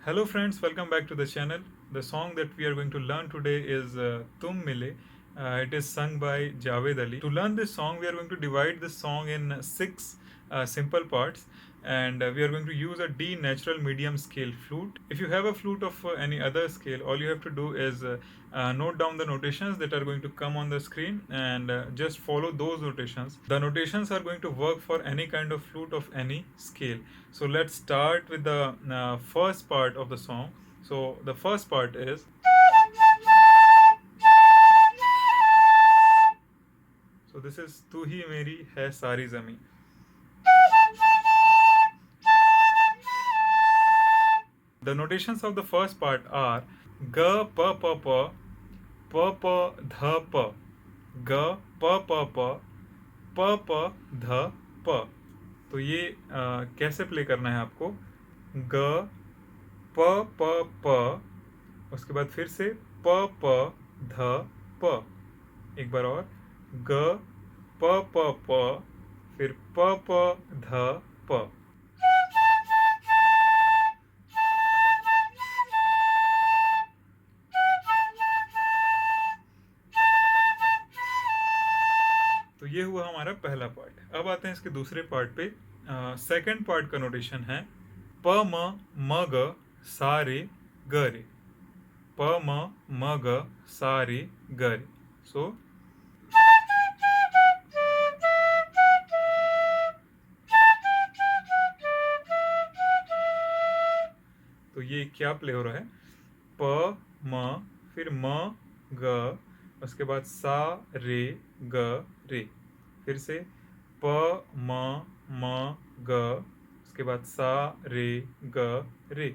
Hello, friends, welcome back to the channel. The song that we are going to learn today is Tum Mile. It is sung by Javed Ali. To learn this song, we are going to divide this song in six simple parts, and we are going to use a D natural medium scale flute. If you have a flute of any other scale, all you have to do is note down the notations that are going to come on the screen and just follow those notations. The notations are going to work for any kind of flute of any scale. So let's start with the first part of the song. So the first part is, so this is Tu Hi Meri Hai Sari Zami. The notations of the first part are Ga Pa Pa Pa, Pa Pa Dha Pa, Ga Pa Pa Pa, Pa Pa Dha Pa. तो ये कैसे play करना है आपको? ग प प प, उसके बाद फिर से प प ध प, एक बार और ग प प प, फिर प प ध प. तो ये हुआ हमारा पहला पार्ट. अब आते हैं इसके दूसरे पार्ट पे. सेकंड पार्ट का नोटेशन है प म ग सा रे ग रे, प म ग सा रे ग रे. सो तो ये क्या प्ले हो रहा है? प म, फिर म ग, उसके बाद सा रे ग रे, फिर से प म ग, उसके बाद सा रे ग रे.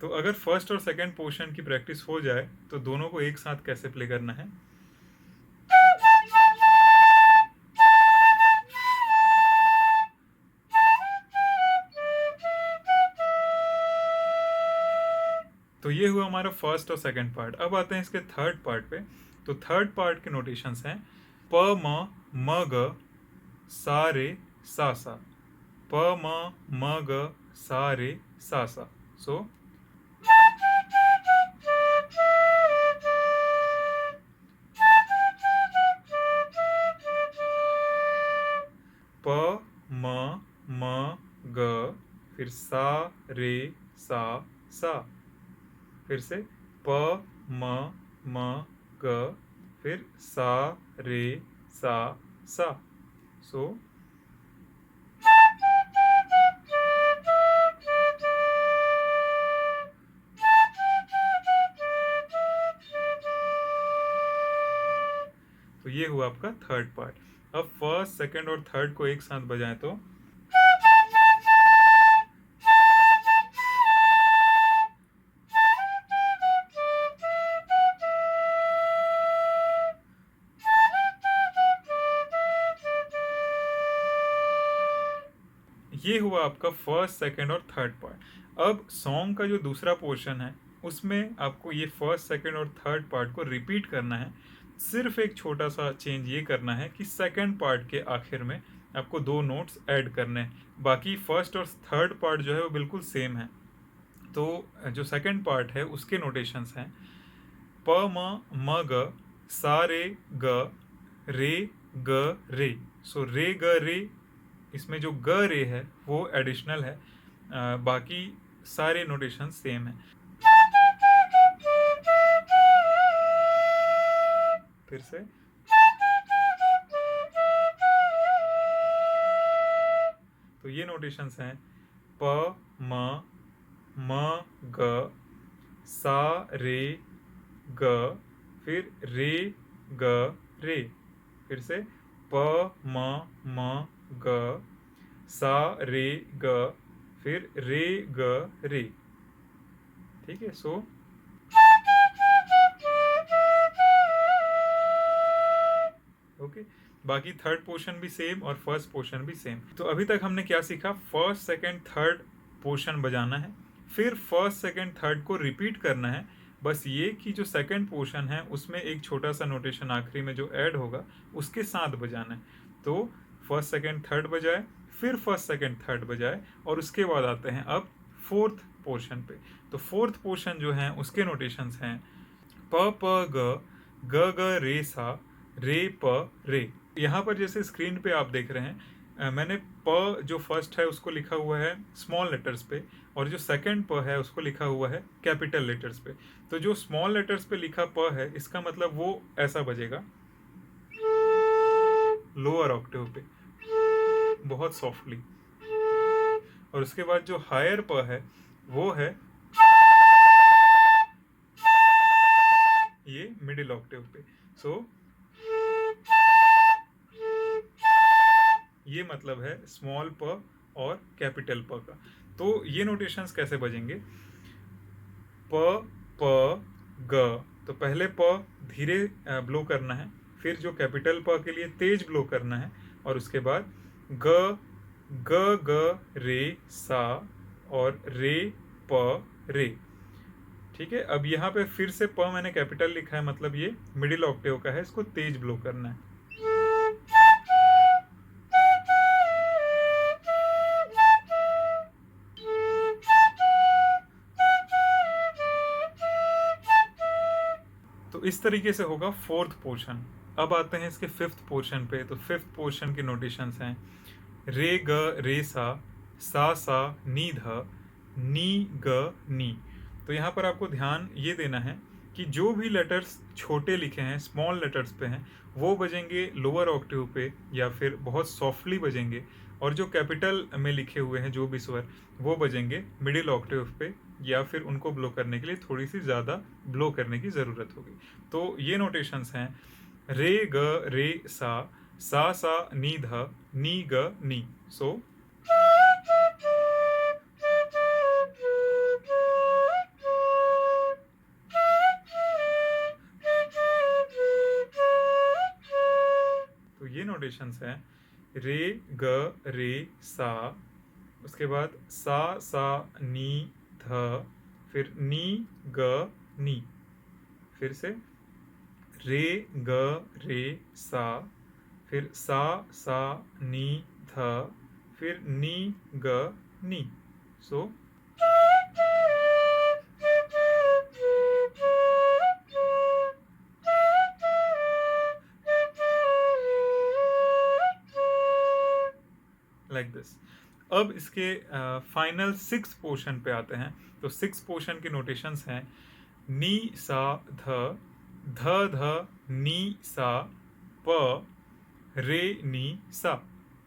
तो अगर फर्स्ट और सेकंड पोर्शन की प्रैक्टिस हो जाए तो दोनों को एक साथ कैसे प्ले करना है? तो ये हुआ हमारा फर्स्ट और सेकंड पार्ट. अब आते हैं इसके थर्ड पार्ट पे. तो थर्ड पार्ट के नोटेशंस हैं प म ग सा रे सा सा, प म ग सा रे सा सा. सो प म ग, फिर सा रे सा सा, फिर से प म ग, फिर सा रे सा सा. सो तो ये हुआ आपका थर्ड पार्ट. अब फर्स्ट, सेकंड और थर्ड को एक साथ बजाएं तो ये हुआ आपका फर्स्ट, सेकंड और थर्ड पार्ट. अब सॉन्ग का जो दूसरा पोर्शन है उसमें आपको ये फर्स्ट, सेकंड और थर्ड पार्ट को रिपीट करना है. सिर्फ एक छोटा सा चेंज ये करना है कि सेकंड पार्ट के आखिर में आपको दो नोट्स ऐड करने हैं. बाकी फर्स्ट और थर्ड पार्ट जो है वो बिल्कुल सेम है. तो जो सेकंड पार्ट है उसके नोटेशंस हैं प म ग सा रे ग रे. सो रे ग रे, इसमें जो ग रे है वो एडिशनल है. बाकी सारे नोटेशन सेम है. फिर से तो ये नोटेशंस हैं प म ग सा रे ग, फिर रे ग रे, फिर से प म ग सा रे ग, फिर रे ग रे. ठीक है. So okay. बाकी थर्ड पोर्शन भी सेम और फर्स्ट पोर्शन भी सेम. तो अभी तक हमने क्या सीखा? फर्स्ट, सेकंड, थर्ड पोर्शन बजाना है, फिर फर्स्ट, सेकंड, थर्ड को रिपीट करना है. बस ये कि जो सेकंड पोर्शन है उसमें एक छोटा सा नोटेशन आखिरी में जो ऐड होगा उसके साथ बजाना है। तो फर्स्ट सेकंड थर्ड बजाए, फिर फर्स्ट सेकंड थर्ड बजाए, और उसके बाद आते हैं अब फोर्थ पोर्शन पे। तो फोर्थ पोर्शन जो है उसके नोटेशंस हैं प प ग ग ग रे सा रे प रे। यहाँ पर जैसे स्क्रीन पे आप देख रहे हैं, मैंने प जो फर्स्ट है उसको लिखा हुआ है स्मॉल लेटर्स पे, और जो सेकंड प है उसको लिखा हुआ है कैपिटल लेटर्स पे। तो जो स्मॉल लेटर्स पे लिखा प है इसका मतलब वो ऐसा बजेगा लोअर ऑक्टेव पे बहुत सॉफ्टली, और उसके बाद जो हायर प है वो है ये मिडिल ऑक्टेव पे। सो ये मतलब है स्मॉल प और कैपिटल प का। तो ये नोटेशंस कैसे बजेंगे, प प ग, तो पहले प धीरे ब्लो करना है, फिर जो कैपिटल प के लिए तेज ब्लो करना है, और उसके बाद ग ग ग रे सा और रे प रे। ठीक है, अब यहाँ पे फिर से प मैंने कैपिटल लिखा है, मतलब ये मिडिल ऑक्टेव का है, इसको तेज ब्लो करना है। तो इस तरीके से होगा फोर्थ पोर्शन। अब आते हैं इसके फिफ्थ पोर्शन पे। तो फिफ्थ पोर्शन के नोटेशंस हैं रे ग रे सा नी ध नी ग नी। तो यहाँ पर आपको ध्यान ये देना है कि जो भी लेटर्स छोटे लिखे हैं, स्मॉल लेटर्स पे हैं, वो बजेंगे लोअर ऑक्टेव पे या फिर बहुत सॉफ्टली बजेंगे, और जो कैपिटल में लिखे हुए हैं जो भी स्वर वो बजेंगे मिडिल ऑक्टेव पे, या फिर उनको ब्लो करने के लिए थोड़ी सी ज़्यादा ब्लो करने की ज़रूरत होगी। तो ये नोटेशंस हैं रे ग रे सा नी ध नी ग नी। सो तो ये नोटेशंस हैं रे ग रे सा, उसके बाद सा नी ध, फिर नी ग नी, फिर से रे ग रे सा, फिर सा नी ध, फिर नी ग नी। So like this. अब इसके फाइनल सिक्स पोर्शन पे आते हैं। तो सिक्स पोर्शन के नोटेशंस हैं नी सा ध ध नी सा प रे नी सा,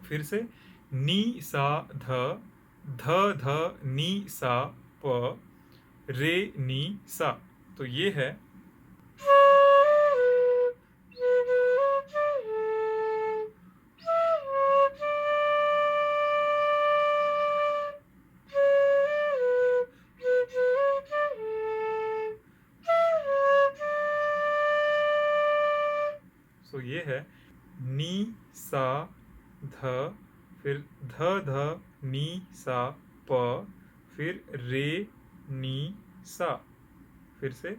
फिर से नी सा ध नी सा प रे नी सा। तो ये है ये है नी सा ध, फिर ध नी सा प, फिर रे नी सा, फिर से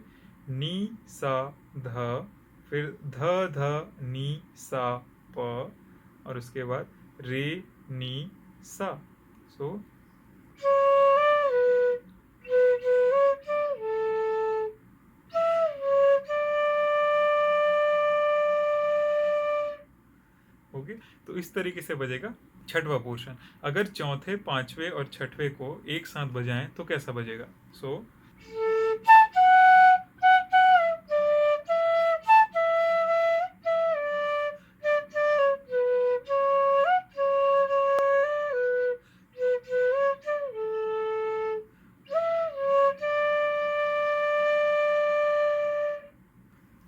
नी सा ध, फिर ध नी सा प, और उसके बाद रे नी सा। सो ओके, तो इस तरीके से बजेगा छठवां पोर्शन। अगर चौथे, पांचवे और छठवे को एक साथ बजाएं तो कैसा बजेगा। सो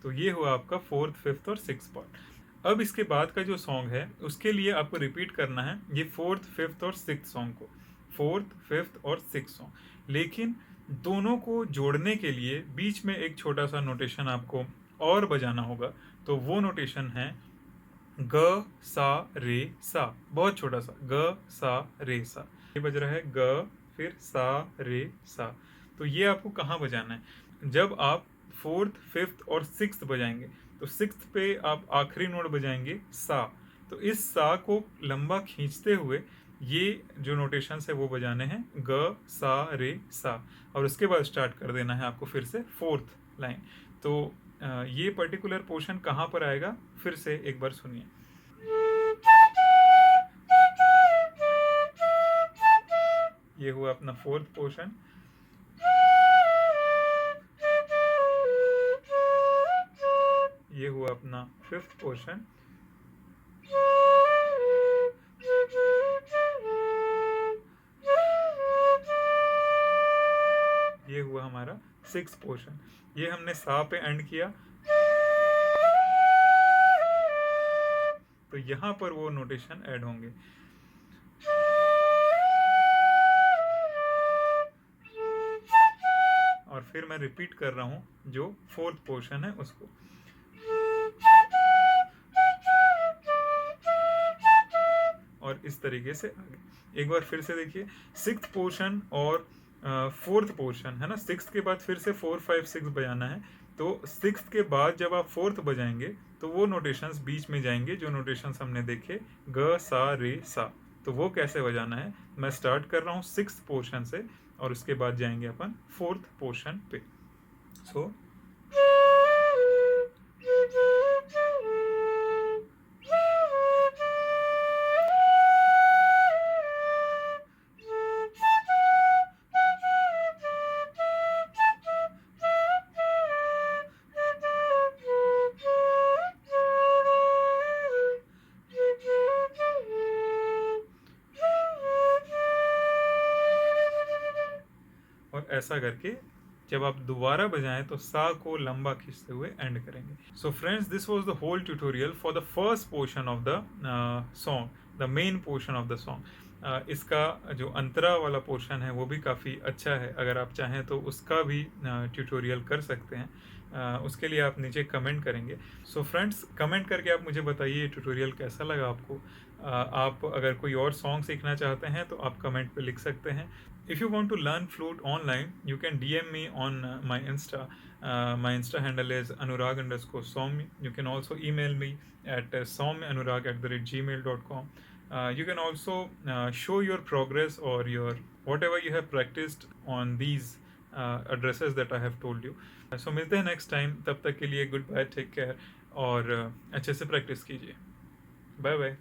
तो ये हुआ आपका फोर्थ, फिफ्थ और सिक्स पार्ट। अब इसके बाद का जो सॉन्ग है उसके लिए आपको रिपीट करना है ये फोर्थ, फिफ्थ और सिक्स सॉन्ग को, फोर्थ, फिफ्थ और सिक्स सॉन्ग। लेकिन दोनों को जोड़ने के लिए बीच में एक छोटा सा नोटेशन आपको और बजाना होगा। तो वो नोटेशन है ग सा रे सा, बहुत छोटा सा ग सा रे सा। ये बज रहा है ग, फिर सा रे सा। तो ये आपको कहाँ बजाना है, जब आप फोर्थ, फिफ्थ और सिक्स्थ बजाएंगे, तो सिक्स्थ पे आप आखिरी नोट बजाएंगे सा। तो इस सा को लंबा खींचते हुए ये जो नोटेशंस है वो बजाने हैं, ग सा रे सा, और उसके बाद स्टार्ट कर देना है आपको फिर से फोर्थ लाइन। तो ये पर्टिकुलर पोर्शन कहाँ पर आएगा, फिर से एक बार सुनिए। ये हुआ अपना फोर्थ पोर्शन। ये हुआ अपना फिफ्थ पोर्शन। ये हुआ हमारा सिक्स पोर्शन। ये हमने सा पे एंड किया, तो यहां पर वो नोटेशन ऐड होंगे। और फिर मैं रिपीट कर रहा हूं जो फोर्थ पोर्शन है उसको। और इस तरीके से आगे एक बार फिर से देखिए, सिक्स्थ पोर्शन और फोर्थ पोर्शन है ना, सिक्स्थ के बाद फिर से 4 5 6 बजाना है। तो सिक्स्थ के बाद जब आप फोर्थ बजाएंगे तो वो नोटेशंस बीच में जाएंगे, जो नोटेशंस हमने देखे ग सा रे सा। तो वो कैसे बजाना है, मैं स्टार्ट कर रहा हूँ सिक्स्थ पोर्शन से, और उसके बाद जाएंगे अपन फोर्थ पोर्शन पे। सो और ऐसा करके जब आप दोबारा बजाएं तो सा को लंबा खींचते हुए एंड करेंगे। So friends, this was the whole tutorial for the first portion of the song, the main portion of the song. इसका जो अंतरा वाला पोर्शन है वो भी काफ़ी अच्छा है, अगर आप चाहें तो उसका भी ट्यूटोरियल कर सकते हैं। उसके लिए आप नीचे कमेंट करेंगे। सो फ्रेंड्स, कमेंट करके आप मुझे बताइए ये ट्यूटोरियल कैसा लगा आपको। आप अगर कोई और सॉन्ग सीखना चाहते हैं तो आप कमेंट पे लिख सकते हैं। If you want to learn flute online, you can DM me on my Insta. My Insta handle is anurag_soumya. You can also email me at soumyanurag@gmail.com. You can also show your progress or your whatever you have practiced on these addresses that I have told you. So मिलते हैं next time. तब तक के लिए goodbye, take care, और अच्छे से practice कीजिए। Bye bye.